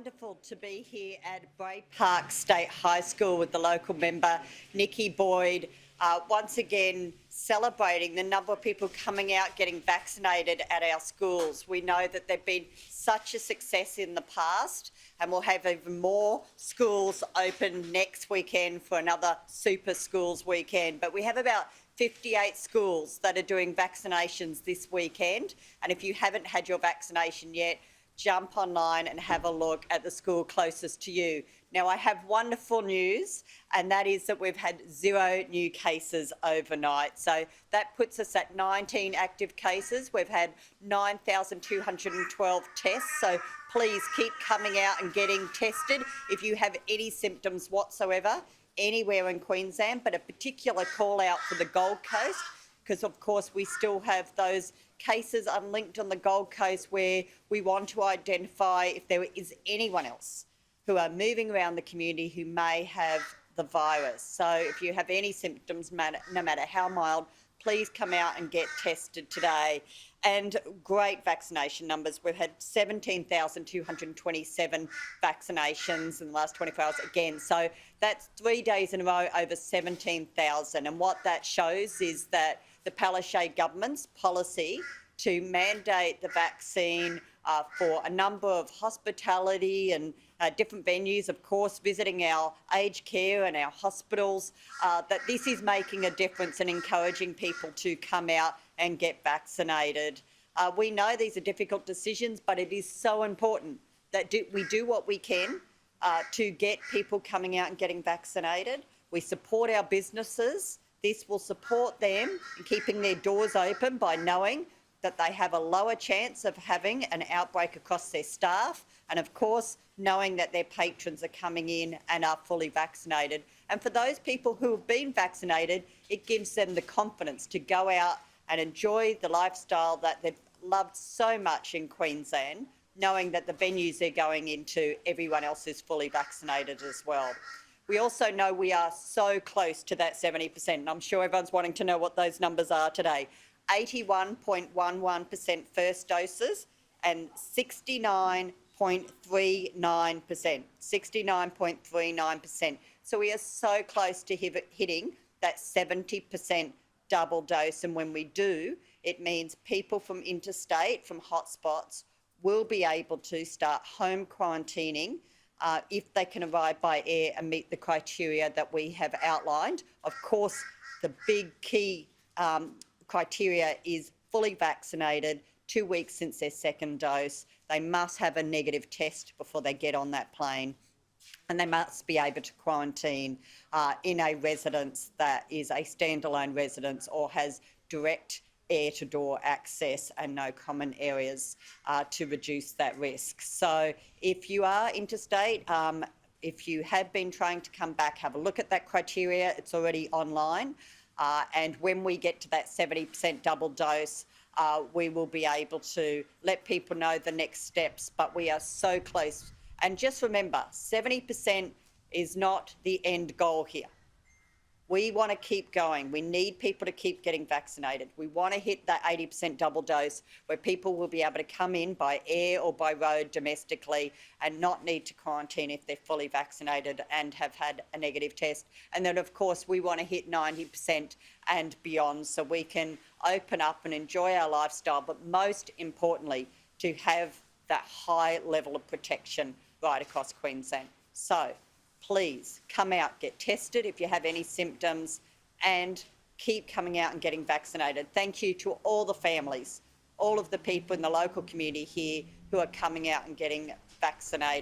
Wonderful to be here at Bray Park State High School with the local member, Nikki Boyd, once again celebrating the number of people coming out getting vaccinated at our schools. We know that they've been such a success in the past, and we'll have even more schools open next weekend for another Super Schools weekend. But we have about 58 schools that are doing vaccinations this weekend, and if you haven't had your vaccination yet, jump online and have a look at the school closest to you. Now, I have wonderful news, and that is that we've had 0 new cases overnight. So that puts us at 19 active cases. We've had 9,212 tests. So please keep coming out and getting tested if you have any symptoms whatsoever anywhere in Queensland, but a particular call out for the Gold Coast, because of course we still have those cases unlinked on the Gold Coast where we want to identify if there is anyone else who are moving around the community who may have the virus. So if you have any symptoms, no matter how mild, please come out and get tested today. And great vaccination numbers. We've had 17,227 vaccinations in the last 24 hours again. So that's 3 days in a row over 17,000. And what that shows is that the Palaszczuk government's policy to mandate the vaccine for a number of hospitality and different venues, of course, visiting our aged care and our hospitals, that this is making a difference and encouraging people to come out and get vaccinated. We know these are difficult decisions, but it is so important that we do what we can to get people coming out and getting vaccinated. We support our businesses. This will support them in keeping their doors open by knowing that they have a lower chance of having an outbreak across their staff, and of course knowing that their patrons are coming in and are fully vaccinated. And for those people who have been vaccinated, it gives them the confidence to go out and enjoy the lifestyle that they've loved so much in Queensland, knowing that the venues they're going into, everyone else is fully vaccinated as well. We also know we are so close to that 70%, and I'm sure everyone's wanting to know what those numbers are today. 81.11% first doses and 69.39%. 69.39%. So we are so close to hitting that 70% double dose, and when we do, it means people from interstate, from hotspots, will be able to start home quarantining if they can arrive by air and meet the criteria that we have outlined. Of course, the big key criteria is fully vaccinated, 2 weeks since their second dose. They must have a negative test before they get on that plane, and they must be able to quarantine in a residence that is a standalone residence or has direct air-to-door access and no common areas to reduce that risk. So if you are interstate, if you have been trying to come back, have a look at that criteria. It's already online. And when we get to that 70% double dose, we will be able to let people know the next steps, but we are so close. And just remember, 70% is not the end goal here. We want to keep going. We need people to keep getting vaccinated. We want to hit that 80% double dose where people will be able to come in by air or by road domestically and not need to quarantine if they're fully vaccinated and have had a negative test. And then, of course, we want to hit 90% and beyond so we can open up and enjoy our lifestyle, but most importantly, to have that high level of protection right across Queensland. So please come out, get tested if you have any symptoms, and keep coming out and getting vaccinated. Thank you to all the families, all of the people in the local community here who are coming out and getting vaccinated.